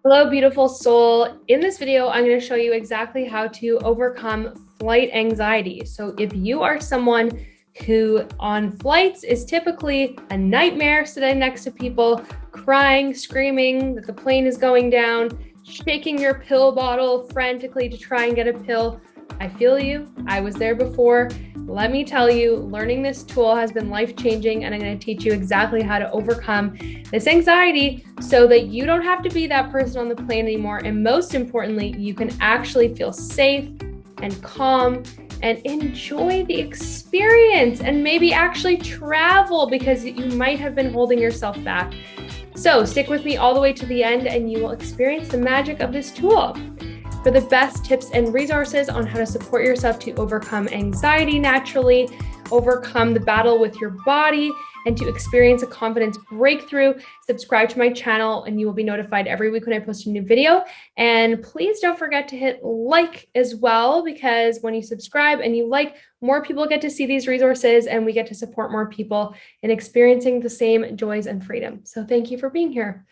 Hello, beautiful soul. In this video, I'm going to show you exactly how to overcome flight anxiety. So if you are someone who on flights is typically a nightmare sitting next to people, crying, screaming that the plane is going down, shaking your pill bottle frantically to try and get a pill, I feel you. I was there before. Let me tell you, learning this tool has been life-changing, and I'm going to teach you exactly how to overcome this anxiety so that you don't have to be that person on the plane anymore. And most importantly, you can actually feel safe and calm and enjoy the experience and maybe actually travel because you might have been holding yourself back. So stick with me all the way to the end and you will experience the magic of this tool. For the best tips and resources on how to support yourself to overcome anxiety naturally, overcome the battle with your body, and to experience a confidence breakthrough, subscribe to my channel and you will be notified every week when I post a new video. And please don't forget to hit like as well, because when you subscribe and you like, more people get to see these resources and we get to support more people in experiencing the same joys and freedom. So thank you for being here.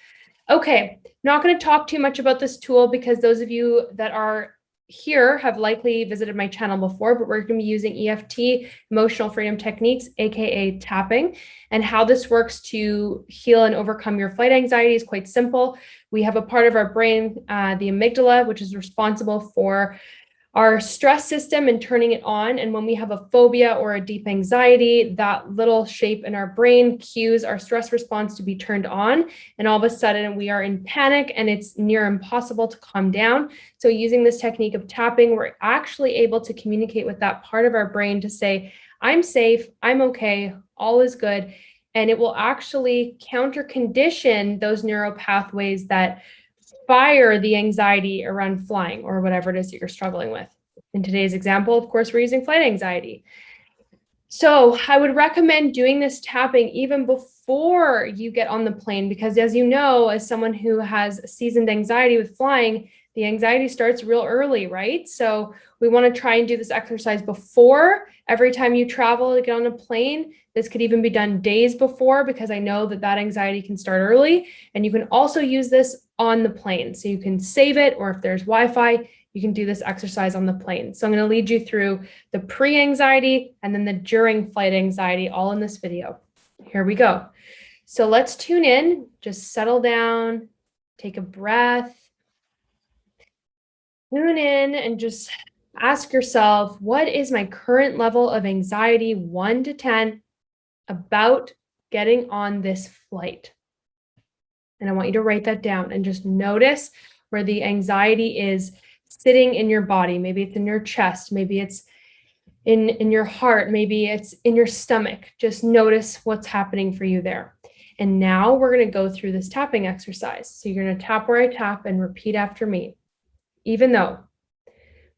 Okay, not going to talk too much about this tool because those of you that are here have likely visited my channel before, but we're going to be using EFT, emotional freedom techniques, aka tapping, and how this works to heal and overcome your flight anxiety is quite simple. We have a part of our brain, the amygdala, which is responsible for our stress system and turning it on. And when we have a phobia or a deep anxiety, that little shape in our brain cues our stress response to be turned on. And all of a sudden we are in panic and it's near impossible to calm down. So using this technique of tapping, we're actually able to communicate with that part of our brain to say, I'm safe, I'm okay, all is good. And it will actually counter condition those neural pathways that fire the anxiety around flying or whatever it is that you're struggling with. In today's example, of course, we're using flight anxiety. So I would recommend doing this tapping even before you get on the plane, because as you know, as someone who has seasoned anxiety with flying, the anxiety starts real early, right? So we want to try and do this exercise before every time you travel to get on a plane. This could even be done days before, because I know that anxiety can start early. And you can also use this on the plane. So you can save it, or if there's Wi-Fi, you can do this exercise on the plane. So I'm going to lead you through the pre-anxiety and then the during flight anxiety all in this video. Here we go. So let's tune in, just settle down, take a breath, tune in and just ask yourself, what is my current level of anxiety, 1 to 10, about getting on this flight? And I want you to write that down and just notice where the anxiety is sitting in your body. Maybe it's in your chest, maybe it's in your heart, maybe it's in your stomach. Just notice what's happening for you there. And now we're going to go through this tapping exercise. So you're going to tap where I tap and repeat after me. Even though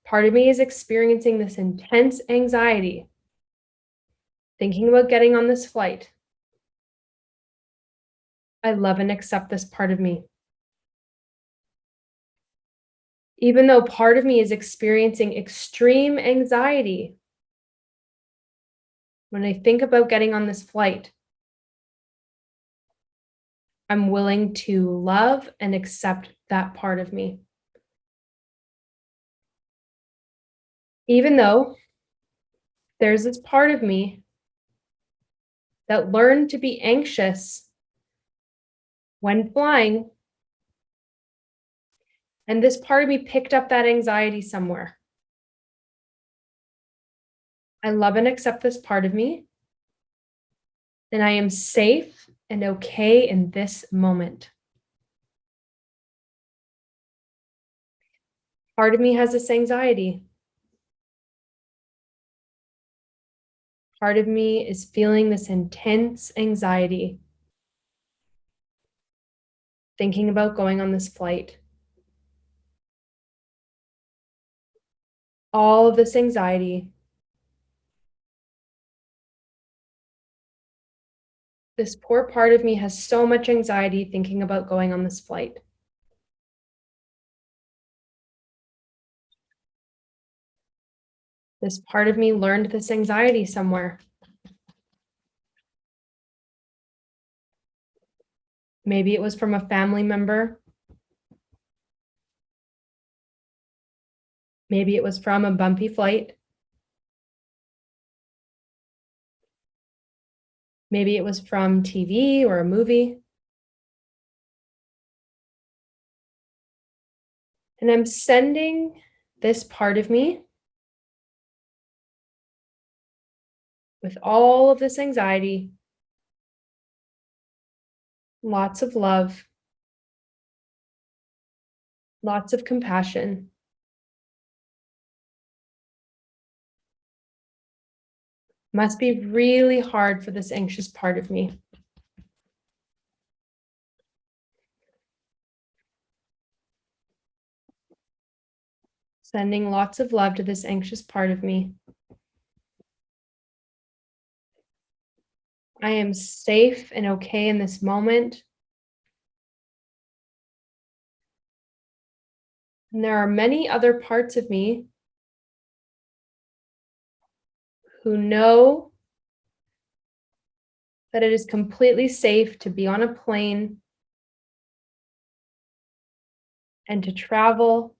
part of me is experiencing this intense anxiety, thinking about getting on this flight, I love and accept this part of me. Even though part of me is experiencing extreme anxiety, when I think about getting on this flight, I'm willing to love and accept that part of me. Even though there's this part of me that learned to be anxious when flying, and this part of me picked up that anxiety somewhere. I love and accept this part of me, and I am safe and okay in this moment. Part of me has this anxiety. Part of me is feeling this intense anxiety, thinking about going on this flight. All of this anxiety, this poor part of me has so much anxiety thinking about going on this flight. This part of me learned this anxiety somewhere. Maybe it was from a family member. Maybe it was from a bumpy flight. Maybe it was from TV or a movie. And I'm sending this part of me with all of this anxiety, lots of love, lots of compassion. Must be really hard for this anxious part of me. Sending lots of love to this anxious part of me. I am safe and okay in this moment. And there are many other parts of me who know that it is completely safe to be on a plane and to travel,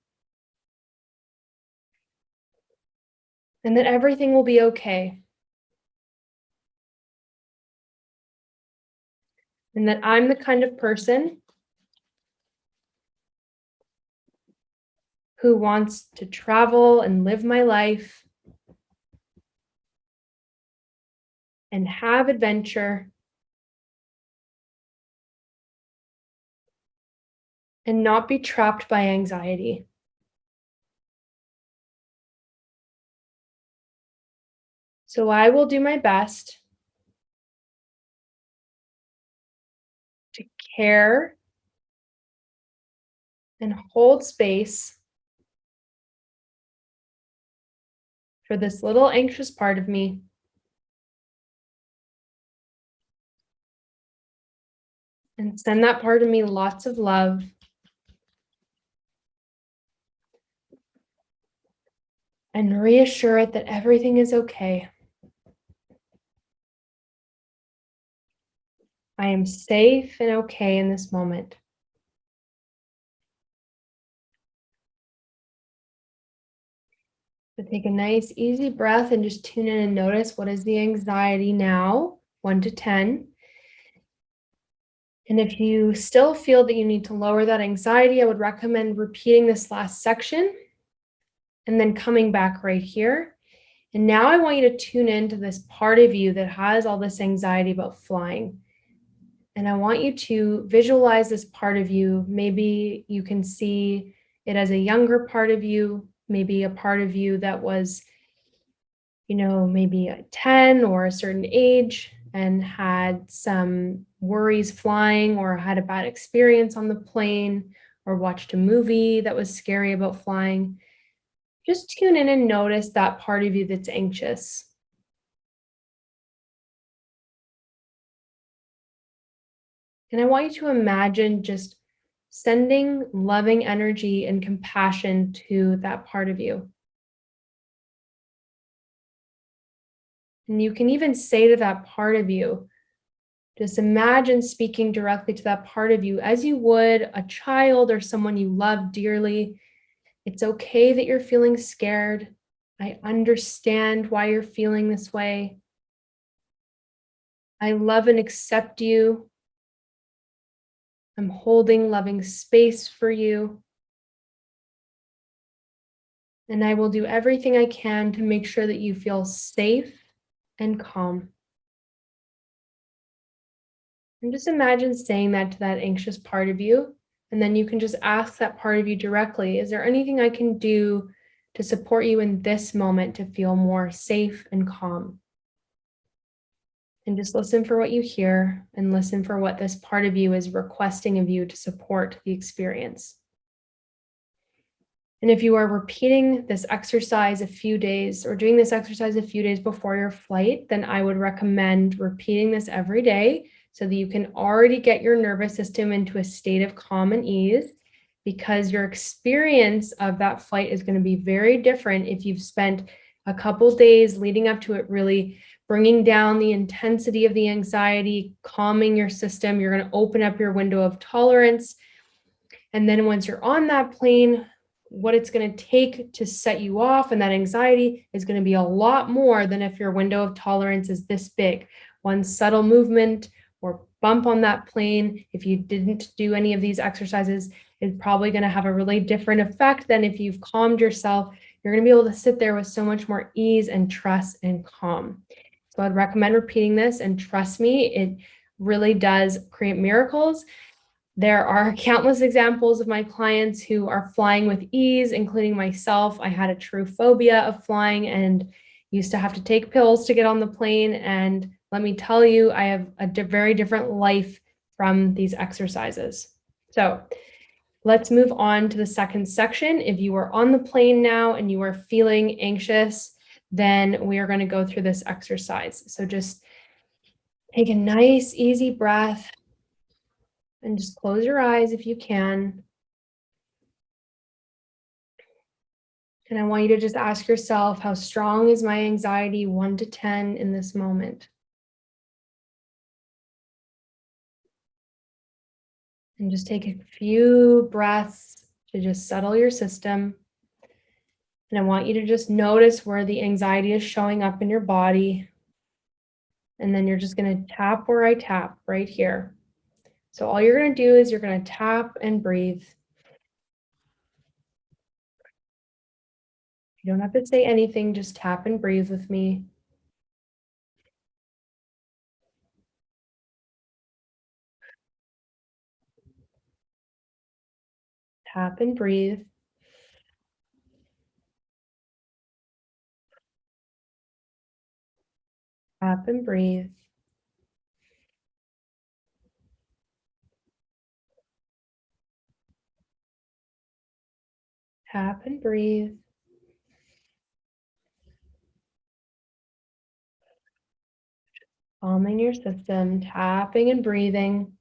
and that everything will be okay. And that I'm the kind of person who wants to travel and live my life and have adventure and not be trapped by anxiety. So I will do my best to care and hold space for this little anxious part of me. And send that part of me lots of love. And reassure it that everything is okay. I am safe and okay in this moment. So take a nice, easy breath and just tune in and notice, what is the anxiety now, 1 to 10. And if you still feel that you need to lower that anxiety, I would recommend repeating this last section and then coming back right here. And now I want you to tune into this part of you that has all this anxiety about flying. And I want you to visualize this part of you. Maybe you can see it as a younger part of you, maybe a part of you that was, maybe a 10 or a certain age and had some worries flying or had a bad experience on the plane or watched a movie that was scary about flying. Just tune in and notice that part of you that's anxious. And I want you to imagine just sending loving energy and compassion to that part of you. And you can even say to that part of you, just imagine speaking directly to that part of you as you would a child or someone you love dearly. It's okay that you're feeling scared. I understand why you're feeling this way. I love and accept you. I'm holding loving space for you. And I will do everything I can to make sure that you feel safe and calm. And just imagine saying that to that anxious part of you. And then you can just ask that part of you directly, is there anything I can do to support you in this moment to feel more safe and calm? And just listen for what you hear and listen for what this part of you is requesting of you to support the experience. And if you are repeating this exercise a few days or doing this exercise a few days before your flight, then I would recommend repeating this every day so that you can already get your nervous system into a state of calm and ease, because your experience of that flight is going to be very different if you've spent a couple days leading up to it really bringing down the intensity of the anxiety, calming your system. You're going to open up your window of tolerance. And then once you're on that plane, what it's going to take to set you off, and that anxiety is going to be a lot more than if your window of tolerance is this big. One subtle movement or bump on that plane, if you didn't do any of these exercises, is probably going to have a really different effect than if you've calmed yourself. You're going to be able to sit there with so much more ease and trust and calm. So I'd recommend repeating this, and trust me, it really does create miracles. There are countless examples of my clients who are flying with ease, including myself. I had a true phobia of flying and used to have to take pills to get on the plane. And let me tell you, I have a very different life from these exercises. So let's move on to the second section. If you are on the plane now and you are feeling anxious, then we are going to go through this exercise. So just take a nice, easy breath. And just close your eyes if you can. And I want you to just ask yourself, how strong is my anxiety 1 to 10 in this moment? And just take a few breaths to just settle your system. And I want you to just notice where the anxiety is showing up in your body. And then you're just going to tap where I tap right here. So all you're going to do is you're going to tap and breathe. You don't have to say anything, just tap and breathe with me. Tap and breathe. Tap and breathe. Tap and breathe. Calming your system, tapping and breathing.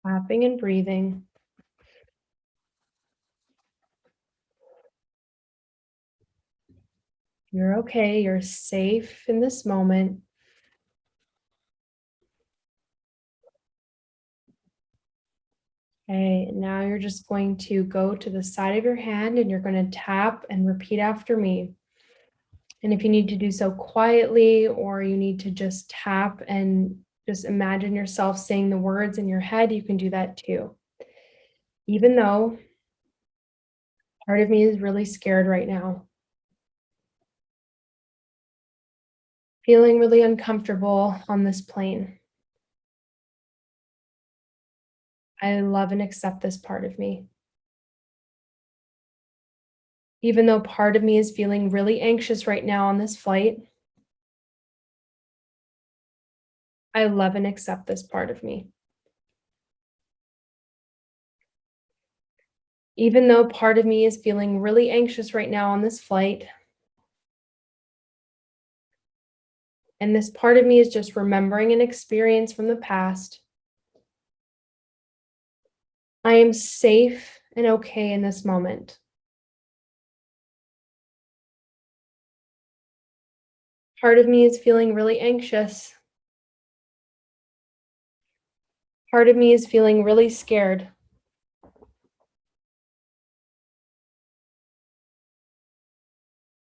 Tapping and breathing. You're okay. You're safe in this moment. Okay, now you're just going to go to the side of your hand and you're going to tap and repeat after me. And if you need to do so quietly, or you need to just tap and just imagine yourself saying the words in your head, you can do that too. Even though part of me is really scared right now, feeling really uncomfortable on this plane, I love and accept this part of me. Even though part of me is feeling really anxious right now on this flight, I love and accept this part of me. Even though part of me is feeling really anxious right now on this flight, and this part of me is just remembering an experience from the past, I am safe and okay in this moment. Part of me is feeling really anxious. Part of me is feeling really scared.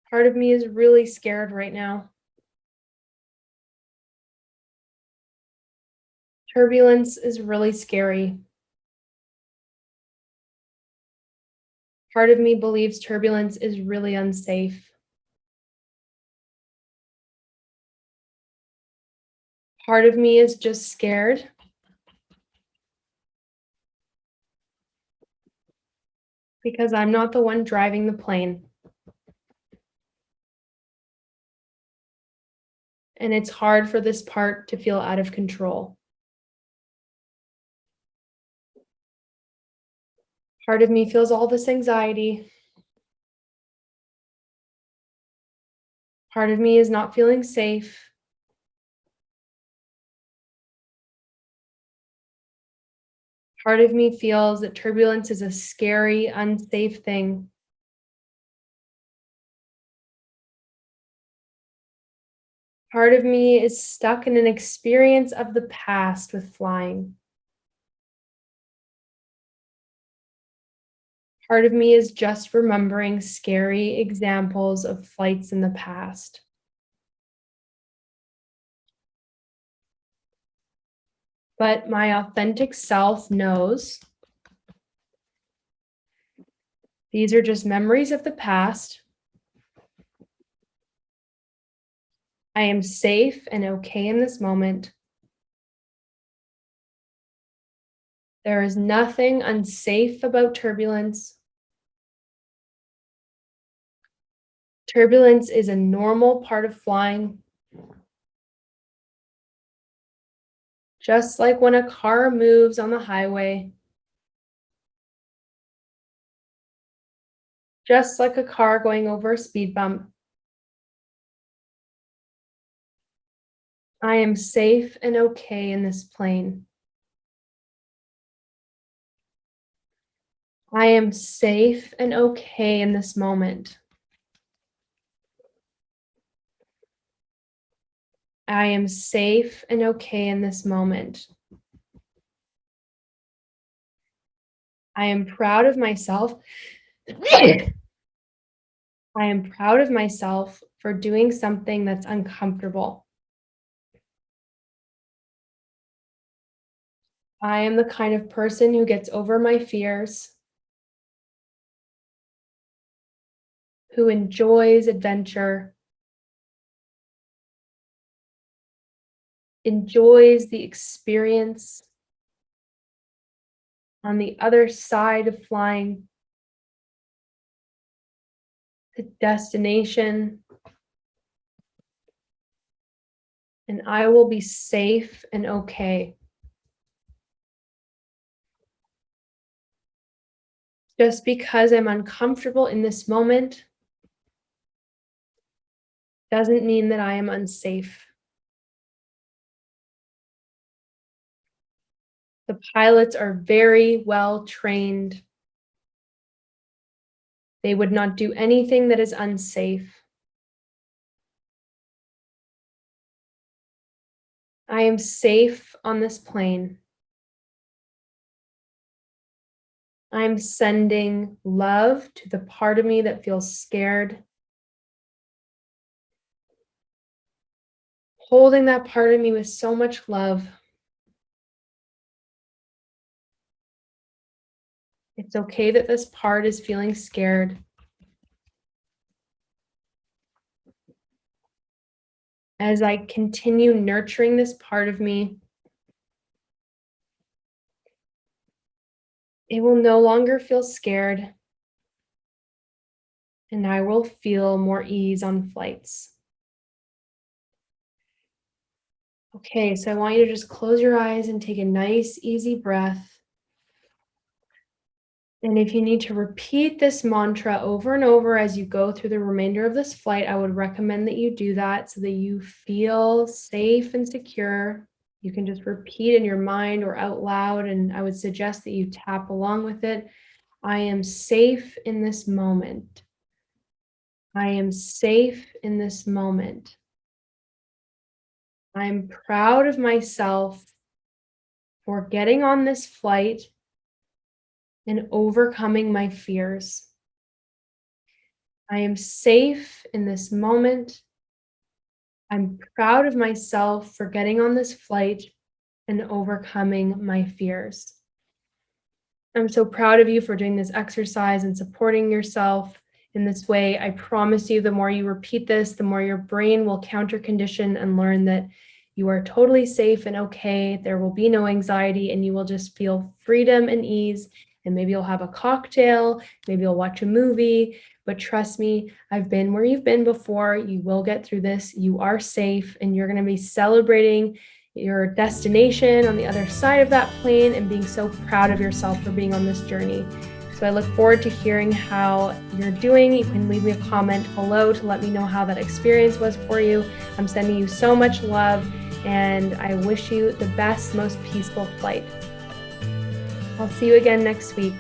Part of me is really scared right now. Turbulence is really scary. Part of me believes turbulence is really unsafe. Part of me is just scared. Because I'm not the one driving the plane. And it's hard for this part to feel out of control. Part of me feels all this anxiety. Part of me is not feeling safe. Part of me feels that turbulence is a scary, unsafe thing. Part of me is stuck in an experience of the past with flying. Part of me is just remembering scary examples of flights in the past. But my authentic self knows these are just memories of the past. I am safe and okay in this moment. There is nothing unsafe about turbulence. Turbulence is a normal part of flying. Just like when a car moves on the highway. Just like a car going over a speed bump. I am safe and okay in this plane. I am safe and okay in this moment. I am safe and okay in this moment. I am proud of myself. I am proud of myself for doing something that's uncomfortable. I am the kind of person who gets over my fears, who enjoys adventure, enjoys the experience on the other side of flying, the destination, and I will be safe and okay. Just because I'm uncomfortable in this moment doesn't mean that I am unsafe. The pilots are very well trained. They would not do anything that is unsafe. I am safe on this plane. I'm sending love to the part of me that feels scared. Holding that part of me with so much love. It's okay that this part is feeling scared. As I continue nurturing this part of me, it will no longer feel scared, and I will feel more ease on flights. Okay, so I want you to just close your eyes and take a nice, easy breath. And if you need to repeat this mantra over and over as you go through the remainder of this flight, I would recommend that you do that so that you feel safe and secure. You can just repeat in your mind or out loud, and I would suggest that you tap along with it. I am safe in this moment. I am safe in this moment. I'm proud of myself for getting on this flight and overcoming my fears. I am safe in this moment. I'm proud of myself for getting on this flight and overcoming my fears. I'm so proud of you for doing this exercise and supporting yourself in this way. I promise you, the more you repeat this, the more your brain will counter condition and learn that you are totally safe and okay. There will be no anxiety, and you will just feel freedom and ease. And maybe you'll have a cocktail, maybe you'll watch a movie, but trust me, I've been where you've been before. You will get through this. You are safe, and you're going to be celebrating your destination on the other side of that plane and being so proud of yourself for being on this journey. So I look forward to hearing how you're doing. You can leave me a comment below to let me know how that experience was for you. I'm sending you so much love, and I wish you the best, most peaceful flight. I'll see you again next week.